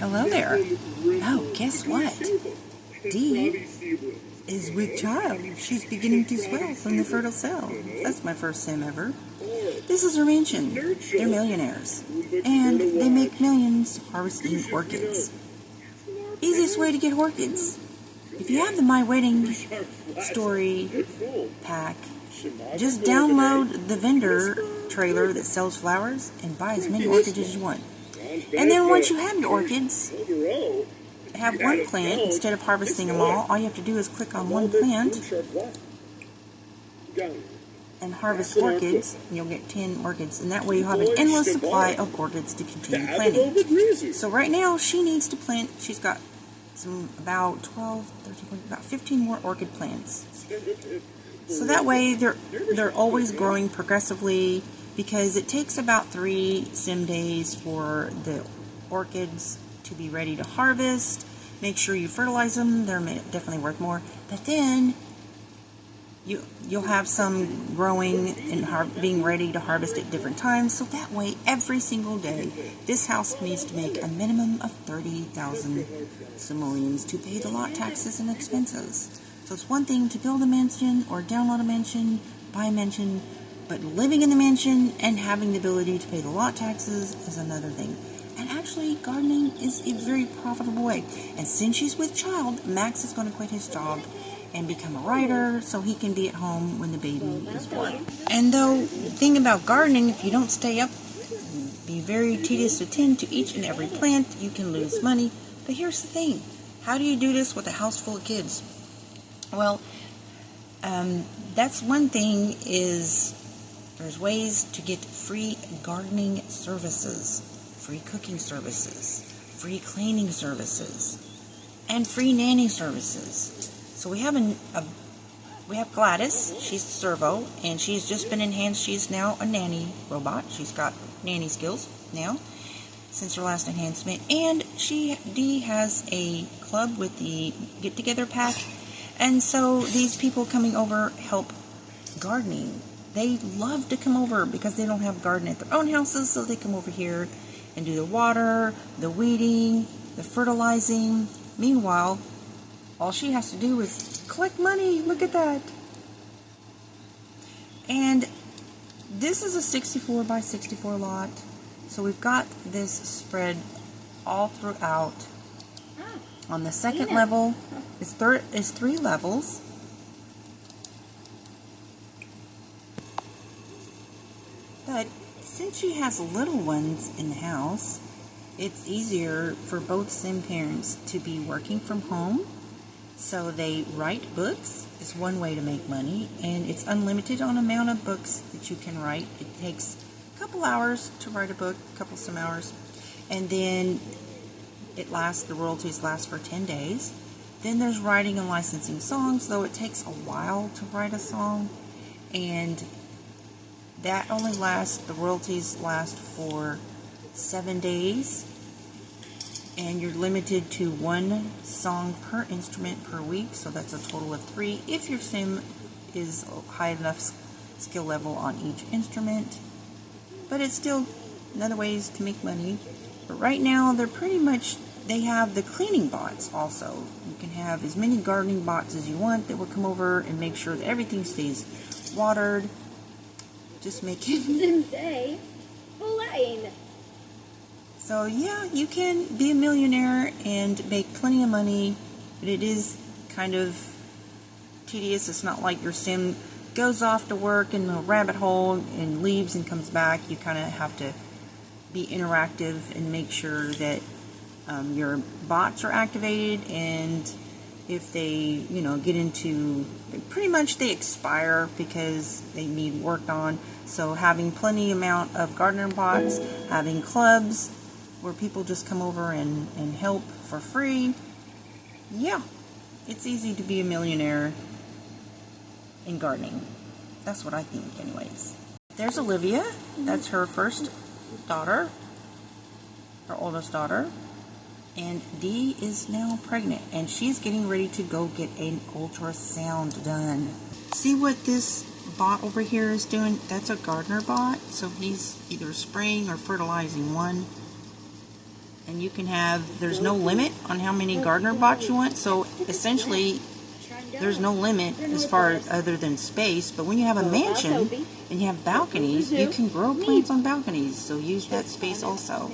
Hello there. Oh, guess what? Dee is with child. She's beginning to swell from the fertile cell. That's my first sim ever. This is her mansion. They're millionaires. And they make millions harvesting orchids. Easiest way to get orchids. If you have the My Wedding Story pack, just download the vendor trailer that sells flowers and buy as many orchids as you want. And then once you have your orchids, have one plant instead of harvesting them all you have to do is click on one plant and harvest orchids, and you'll get 10 orchids, and that way you'll have an endless supply of orchids to continue planting. So right now she needs to plant, she's got about 12, 13, about 15 more orchid plants. So that way they're always growing progressively, because it takes about 3 sim days for the orchids to be ready to harvest. Make sure you fertilize them, they're definitely worth more. But then you'll have some growing and being ready to harvest at different times. So that way, every single day, this house needs to make a minimum of 30,000 simoleons to pay the lot taxes and expenses. So it's one thing to build a mansion or download a mansion, buy a mansion, but living in the mansion and having the ability to pay the lot taxes is another thing. And actually, gardening is a very profitable way. And since she's with child, Max is going to quit his job and become a writer so he can be at home when the baby is born. And though, the thing about gardening, if you don't stay up, be very tedious to tend to each and every plant, you can lose money. But here's the thing. How do you do this with a house full of kids? Well, that's one thing, is there's ways to get free gardening services, free cooking services, free cleaning services, and free nanny services. So we have we have Gladys. She's the servo, and she's just been enhanced. She's now a nanny robot. She's got nanny skills now since her last enhancement. And Dee has a club with the Get Together pack, and so these people coming over help gardening. They love to come over because they don't have a garden at their own houses, so they come over here and do the water, the weeding, the fertilizing. Meanwhile, all she has to do is collect money. Look at that. And this is a 64 by 64 lot. So we've got this spread all throughout. On the second level, it's 3 levels. But since she has little ones in the house, it's easier for both sim parents to be working from home. So they write books. It's one way to make money, and it's unlimited on amount of books that you can write. It takes a couple hours to write a book, some hours, and then the royalties last for 10 days. Then there's writing and licensing songs, though it takes a while to write a song, and that only the royalties last for 7 days. And you're limited to 1 song per instrument per week, so that's a total of 3 if your sim is high enough skill level on each instrument. But it's still another ways to make money. But right now they have the cleaning bots also. You can have as many gardening bots as you want that will come over and make sure that everything stays watered. Just make it Sensei, plain. So yeah, you can be a millionaire and make plenty of money, but it is kind of tedious. It's not like your sim goes off to work in the rabbit hole and leaves and comes back. You kind of have to be interactive and make sure that your bots are activated, and if they, get into, pretty much they expire because they need worked on. So having plenty amount of gardener bots, having clubs where people just come over and help for free. Yeah, it's easy to be a millionaire in gardening. That's what I think anyways. There's Olivia. That's her first daughter, her oldest daughter. And Dee is now pregnant, and she's getting ready to go get an ultrasound done. See what this bot over here is doing? That's a gardener bot. So he's either spraying or fertilizing one And you can have, there's no limit on how many gardener box you want. So essentially, there's no limit as far as other than space. But when you have a mansion and you have balconies, you can grow plants on balconies. So use that space also.